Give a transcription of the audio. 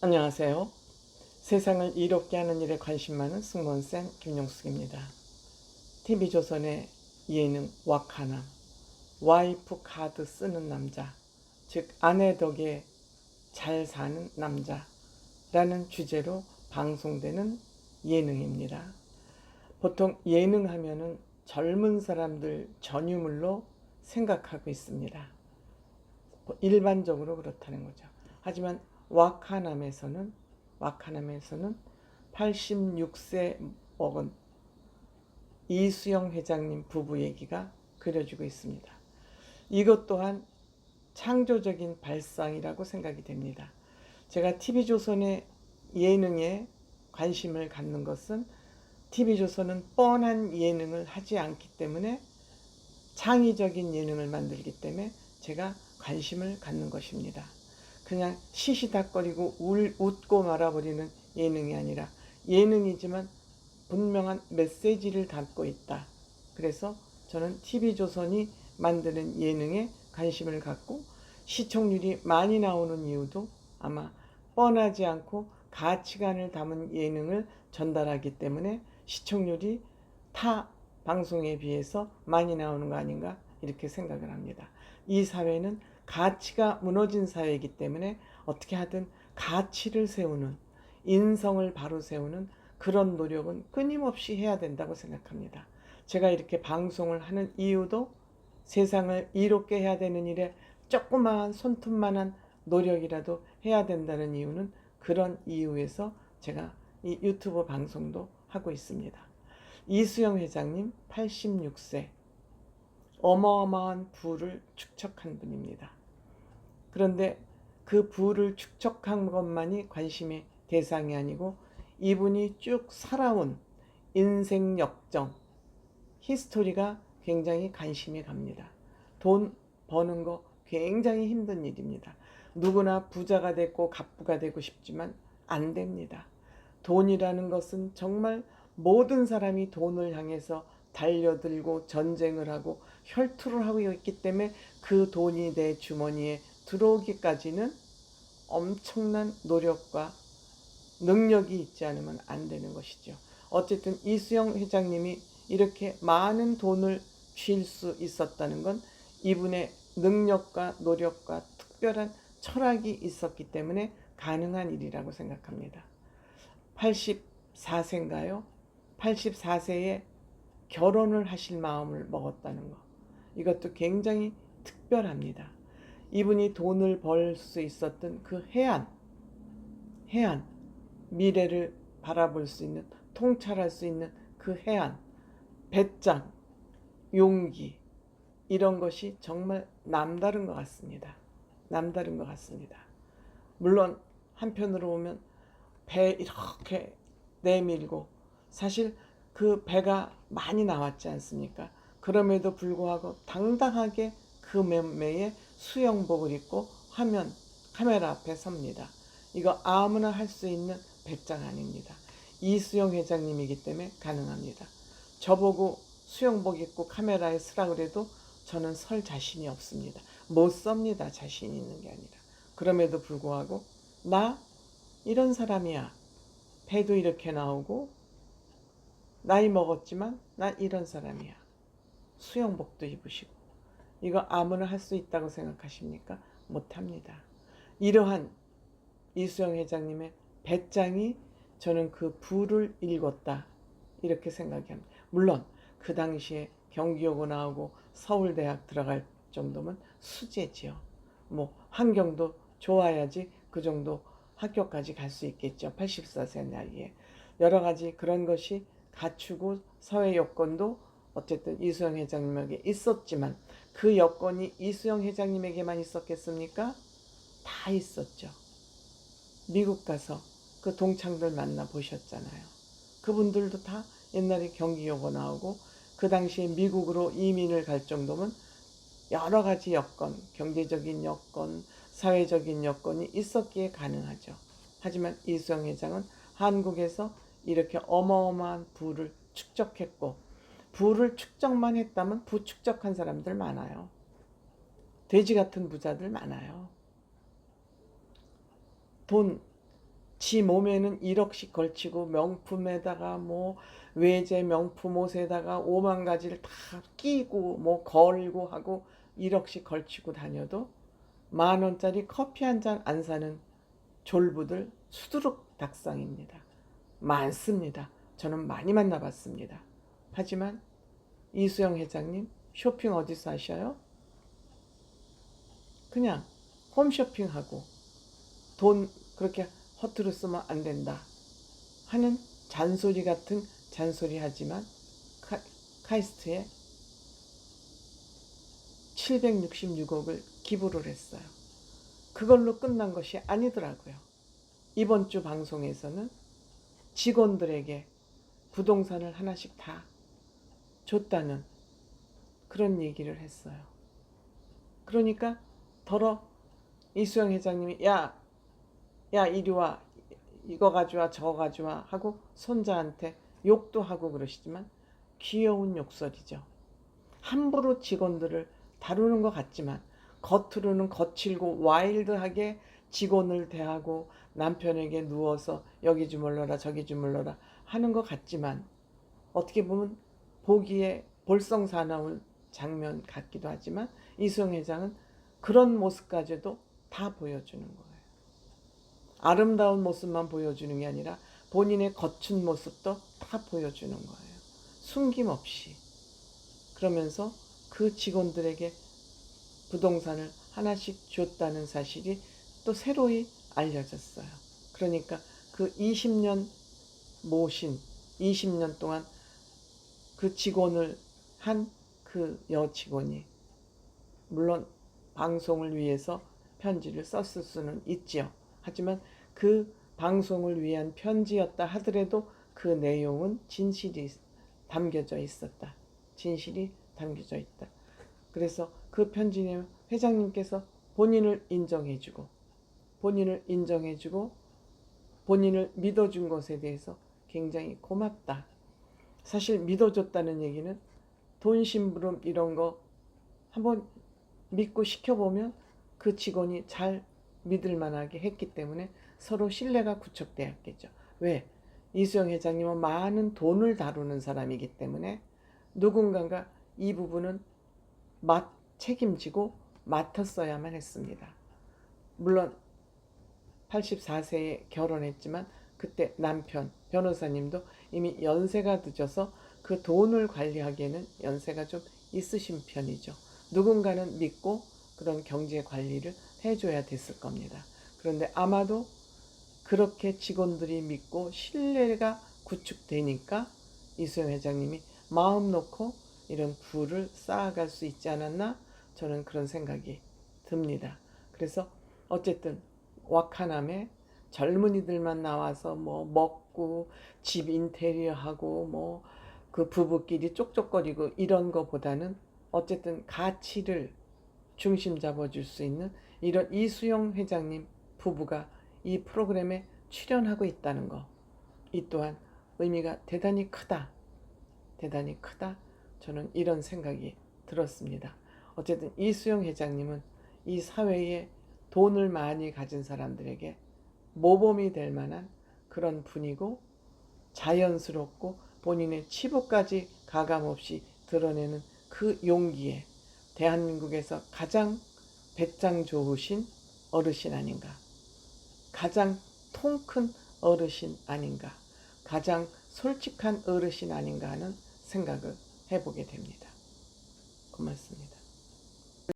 안녕하세요. 세상을 이롭게 하는 일에 관심 많은 승무원쌤 김용숙입니다. TV조선의 예능 와카남, 와이프 카드 쓰는 남자, 즉 아내 덕에 잘 사는 남자라는 주제로 방송되는 예능입니다. 보통 예능 하면은 젊은 사람들 전유물로 생각하고 있습니다. 일반적으로 그렇다는 거죠. 하지만 와카남에서는 86세 먹은 이수영 회장님 부부 얘기가 그려지고 있습니다. 이것 또한 창조적인 발상이라고 생각이 됩니다. 제가 TV조선의 예능에 관심을 갖는 것은 TV조선은 뻔한 예능을 하지 않기 때문에 창의적인 예능을 만들기 때문에 제가 관심을 갖는 것입니다. 그냥 시시닥거리고 웃고 말아버리는 예능이 아니라 예능이지만 분명한 메시지를 담고 있다. 그래서 저는 TV조선이 만드는 예능에 관심을 갖고 시청률이 많이 나오는 이유도 아마 뻔하지 않고 가치관을 담은 예능을 전달하기 때문에 시청률이 타 방송에 비해서 많이 나오는 거 아닌가 이렇게 생각을 합니다. 이 사회는 가치가 무너진 사회이기 때문에 어떻게 하든 가치를 세우는, 인성을 바로 세우는 그런 노력은 끊임없이 해야 된다고 생각합니다. 제가 이렇게 방송을 하는 이유도 세상을 이롭게 해야 되는 일에 조그마한 손톱만한 노력이라도 해야 된다는 이유는 그런 이유에서 제가 이 유튜브 방송도 하고 있습니다. 이수영 회장님 86세, 어마어마한 부를 축적한 분입니다. 그런데 그 부를 축적한 것만이 관심의 대상이 아니고 이분이 쭉 살아온 인생 역정, 히스토리가 굉장히 관심이 갑니다. 돈 버는 거 굉장히 힘든 일입니다. 누구나 부자가 되고 갑부가 되고 싶지만 안 됩니다. 돈이라는 것은 정말 모든 사람이 돈을 향해서 달려들고 전쟁을 하고 혈투를 하고 있기 때문에 그 돈이 내 주머니에 들어오기까지는 엄청난 노력과 능력이 있지 않으면 안 되는 것이죠. 어쨌든 이수영 회장님이 이렇게 많은 돈을 쥘 수 있었다는 건 이분의 능력과 노력과 특별한 철학이 있었기 때문에 가능한 일이라고 생각합니다. 84세인가요? 84세에 결혼을 하실 마음을 먹었다는 거. 이것도 굉장히 특별합니다. 이분이 돈을 벌 수 있었던 그 해안, 미래를 바라볼 수 있는, 통찰할 수 있는 그 해안, 배짱, 용기, 이런 것이 정말 남다른 것 같습니다. 남다른 것 같습니다. 물론 한편으로 보면 배 이렇게 내밀고 사실 그 배가 많이 나왔지 않습니까? 그럼에도 불구하고 당당하게 그 매매에 수영복을 입고 카메라 앞에 섭니다. 이거 아무나 할 수 있는 배짱 아닙니다. 이수영 회장님이기 때문에 가능합니다. 저보고 수영복 입고 카메라에 쓰라 그래도 저는 설 자신이 없습니다. 못 섭니다. 자신이 있는 게 아니라. 그럼에도 불구하고 나 이런 사람이야. 배도 이렇게 나오고 나이 먹었지만 나 이런 사람이야. 수영복도 입으시고 이거 아무나 할 수 있다고 생각하십니까? 못합니다. 이러한 이수영 회장님의 배짱이 저는 그 부를 읽었다 이렇게 생각이 합니다. 물론 그 당시에 경기여고 나오고 서울대학 들어갈 정도면 수재지요. 뭐 환경도 좋아야지 그 정도 학교까지 갈 수 있겠죠. 84세 나이에 여러 가지 그런 것이 갖추고 사회 여건도 어쨌든 이수영 회장님에게 있었지만 그 여건이 이수영 회장님에게만 있었겠습니까? 다 있었죠. 미국 가서 그 동창들 만나 보셨잖아요. 그분들도 다 옛날에 경기여고 나오고 그 당시에 미국으로 이민을 갈 정도면 여러 가지 여건, 경제적인 여건, 사회적인 여건이 있었기에 가능하죠. 하지만 이수영 회장은 한국에서 이렇게 어마어마한 부를 축적했고 부를 축적만 했다면 부축적한 사람들 많아요. 돼지 같은 부자들 많아요. 돈 지 몸에는 1억씩 걸치고 명품에다가 뭐 외제 명품 옷에다가 5만 가지를 다 끼고 뭐 걸고 하고 1억씩 걸치고 다녀도 10,000원짜리 커피 한 잔 안 사는 졸부들 수두룩 닥상입니다. 많습니다. 저는 많이 만나봤습니다. 하지만 이수영 회장님 쇼핑 어디서 하셔요? 그냥 홈쇼핑하고 돈 그렇게 허투루 쓰면 안 된다 하는 잔소리 같은 잔소리 하지만 카이스트에 766억을 기부를 했어요. 그걸로 끝난 것이 아니더라고요. 이번 주 방송에서는 직원들에게 부동산을 하나씩 다 줬다는 그런 얘기를 했어요. 그러니까 더러 이수영 회장님이 야 이리 와 이거 가져와 저거 가져와 하고 손자한테 욕도 하고 그러시지만 귀여운 욕설이죠. 함부로 직원들을 다루는 것 같지만 겉으로는 거칠고 와일드하게 직원을 대하고 남편에게 누워서 여기 주물러라 저기 주물러라 하는 것 같지만 어떻게 보면 보기에 볼썽사나운 장면 같기도 하지만 이수영 회장은 그런 모습까지도 다 보여주는 거예요. 아름다운 모습만 보여주는 게 아니라 본인의 거친 모습도 다 보여주는 거예요. 숨김없이. 그러면서 그 직원들에게 부동산을 하나씩 줬다는 사실이 또 새로이 알려졌어요. 그러니까 그 20년 모신 20년 동안 그 직원을 한 그 여직원이 물론 방송을 위해서 편지를 썼을 수는 있지요. 하지만 그 방송을 위한 편지였다 하더라도 그 내용은 진실이 담겨져 있었다. 진실이 담겨져 있다. 그래서 그 편지 내용 회장님께서 본인을 인정해주고 본인을 믿어준 것에 대해서 굉장히 고맙다. 사실 믿어줬다는 얘기는 돈 심부름 이런 거 한번 믿고 시켜보면 그 직원이 잘 믿을 만하게 했기 때문에 서로 신뢰가 구축되었겠죠. 왜? 이수영 회장님은 많은 돈을 다루는 사람이기 때문에 누군가가 이 부분은 책임지고 맡았어야만 했습니다. 물론 84세에 결혼했지만 그때 남편 변호사님도 이미 연세가 늦어서 그 돈을 관리하기에는 연세가 좀 있으신 편이죠. 누군가는 믿고 그런 경제 관리를 해줘야 됐을 겁니다. 그런데 아마도 그렇게 직원들이 믿고 신뢰가 구축되니까 이수영 회장님이 마음 놓고 이런 부를 쌓아갈 수 있지 않았나 저는 그런 생각이 듭니다. 그래서 어쨌든 와카남에 젊은이들만 나와서 뭐 먹고 집 인테리어 하고 뭐 그 부부끼리 쪽쪽거리고 이런 거보다는 어쨌든 가치를 중심 잡아줄 수 있는 이런 이수영 회장님 부부가 이 프로그램에 출연하고 있다는 거, 이 또한 의미가 대단히 크다. 대단히 크다. 저는 이런 생각이 들었습니다. 어쨌든 이수영 회장님은 이 사회에 돈을 많이 가진 사람들에게 모범이 될 만한 그런 분이고 자연스럽고 본인의 치부까지 가감없이 드러내는 그 용기에 대한민국에서 가장 배짱 좋으신 어르신 아닌가, 가장 통 큰 어르신 아닌가, 가장 솔직한 어르신 아닌가 하는 생각을 해보게 됩니다. 고맙습니다.